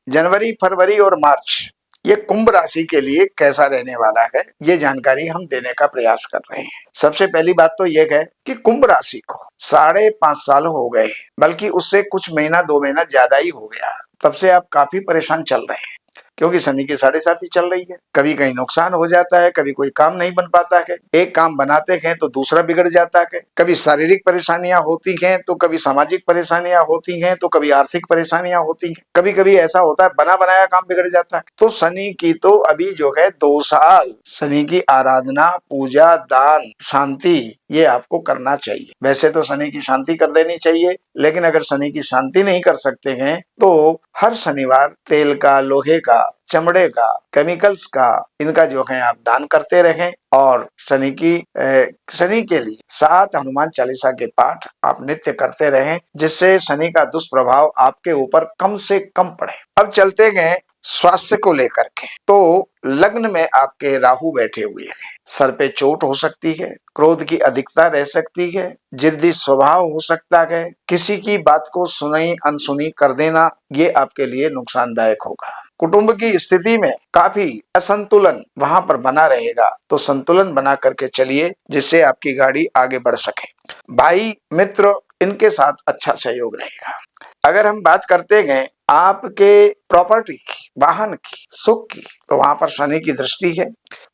जनवरी, फरवरी और मार्च ये कुंभ राशि के लिए कैसा रहने वाला है, ये जानकारी हम देने का प्रयास कर रहे हैं। सबसे पहली बात तो ये है कि कुंभ राशि को 5.5 साल हो गए, बल्कि उससे कुछ महीना 2 महीना ज्यादा ही हो गया। तब से आप काफी परेशान चल रहे हैं, क्योंकि शनि की 7.5 चल रही है। कभी कहीं नुकसान हो जाता है, कभी कोई काम नहीं बन पाता है, एक काम बनाते हैं तो दूसरा बिगड़ जाता है। कभी शारीरिक परेशानियां होती हैं, तो कभी सामाजिक परेशानियां होती हैं, तो कभी आर्थिक परेशानियां होती हैं। कभी कभी ऐसा होता है बना बनाया काम बिगड़ जाता है। तो शनि की तो अभी जो है 2 साल शनि की आराधना, पूजा, दान, शांति ये आपको करना चाहिए। वैसे तो शनि की शांति कर देनी चाहिए, लेकिन अगर शनि की शांति नहीं कर सकते हैं तो हर शनिवार तेल का, लोहे का, चमड़े का, केमिकल्स का, इनका जो है आप दान करते रहें। और शनि के लिए 7 हनुमान चालीसा के पाठ आप नित्य करते रहें, जिससे शनि का दुष्प्रभाव आपके ऊपर कम से कम पड़े। अब चलते गए स्वास्थ्य को लेकर के, तो लग्न में आपके राहु बैठे हुए हैं। सर पे चोट हो सकती है, क्रोध की अधिकता रह सकती है, जिद्दी स्वभाव हो सकता है, किसी की बात को सुनी अनसुनी कर देना, ये आपके लिए नुकसानदायक होगा। कुटुंब की स्थिति में काफी असंतुलन वहां पर बना रहेगा, तो संतुलन बना करके चलिए, जिससे आपकी गाड़ी आगे बढ़ सके। भाई मित्र इनके साथ अच्छा सहयोग रहेगा। अगर हम बात करते हैं आपके प्रॉपर्टी की, वाहन की, सुख की, तो वहां पर शनि की दृष्टि है।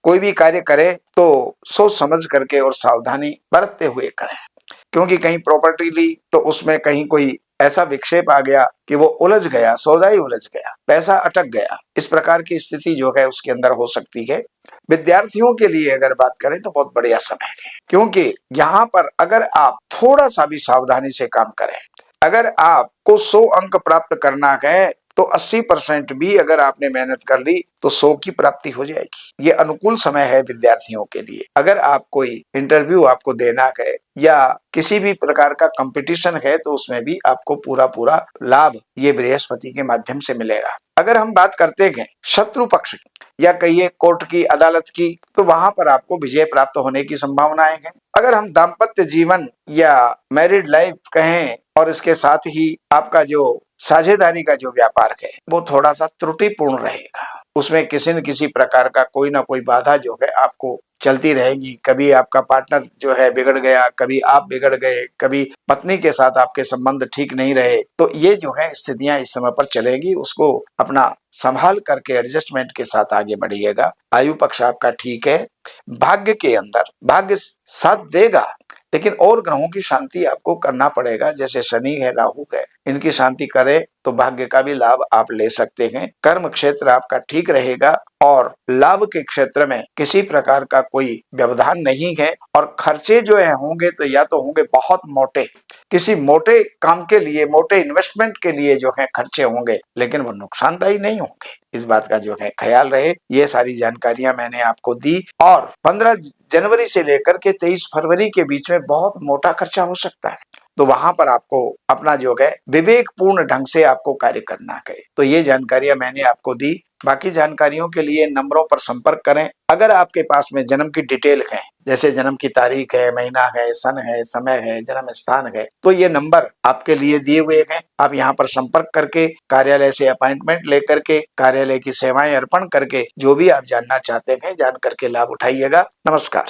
कोई भी कार्य करें तो सोच समझ करके और सावधानी बरतते हुए करें, क्योंकि कहीं प्रॉपर्टी ली तो उसमें कहीं कोई ऐसा विक्षेप आ गया कि वो उलझ गया, सौदा ही उलझ गया, पैसा अटक गया, इस प्रकार की स्थिति जो है उसके अंदर हो सकती है। विद्यार्थियों के लिए अगर बात करें तो बहुत बढ़िया समय है, क्योंकि यहाँ पर अगर आप थोड़ा सा भी सावधानी से काम करें, अगर आपको 100 अंक प्राप्त करना है तो 80% भी अगर आपने मेहनत कर ली तो 100 की प्राप्ति हो जाएगी। ये अनुकूल समय है विद्यार्थियों के लिए। अगर आप कोई इंटरव्यू आपको देना है या किसी भी प्रकार का कंपटीशन है, तो उसमें भी आपको पूरा लाभ ये बृहस्पति के माध्यम से मिलेगा। अगर हम बात करते हैं शत्रु पक्ष की या कहिए कोर्ट की, अदालत की, तो वहां पर आपको विजय प्राप्त होने की संभावनाएं हैं। अगर हम दाम्पत्य जीवन या मैरिड लाइफ कहें, और इसके साथ ही आपका जो साझेदारी का जो व्यापार है वो थोड़ा सा त्रुटिपूर्ण रहेगा। उसमें किसी न किसी प्रकार का कोई ना कोई बाधा जो है आपको चलती रहेगी। कभी आपका पार्टनर जो है बिगड़ गया, कभी आप बिगड़ गए, कभी पत्नी के साथ आपके संबंध ठीक नहीं रहे, तो ये जो है स्थितियां इस समय पर चलेंगी। उसको अपना संभाल करके एडजस्टमेंट के साथ आगे बढ़िएगा। आयु पक्ष आपका ठीक है। भाग्य के अंदर भाग्य साथ देगा, लेकिन और ग्रहों की शांति आपको करना पड़ेगा। जैसे शनि है, राहु है, इनकी शांति करें तो भाग्य का भी लाभ आप ले सकते हैं। कर्म क्षेत्र आपका ठीक रहेगा और लाभ के क्षेत्र में किसी प्रकार का कोई व्यवधान नहीं है। और खर्चे जो है होंगे तो या तो होंगे बहुत मोटे, किसी मोटे काम के लिए, मोटे इन्वेस्टमेंट के लिए जो है खर्चे होंगे, लेकिन वो नुकसानदायी नहीं होंगे। इस बात का जो है ख्याल रहे। ये सारी जानकारियां मैंने आपको दी। और 15 जनवरी से लेकर के 23 फरवरी के बीच में बहुत मोटा खर्चा हो सकता है, तो वहां पर आपको अपना जो है विवेकपूर्ण ढंग से आपको कार्य करना है। तो ये जानकारियां मैंने आपको दी। बाकी जानकारियों के लिए नंबरों पर संपर्क करें। अगर आपके पास में जन्म की डिटेल है, जैसे जन्म की तारीख है, महीना है, सन है, समय है, जन्म स्थान है, तो ये नंबर आपके लिए दिए हुए हैं। आप यहाँ पर संपर्क करके कार्यालय से अपॉइंटमेंट लेकर के कार्यालय की सेवाएं अर्पण करके जो भी आप जानना चाहते हैं जान करके लाभ उठाइएगा। नमस्कार।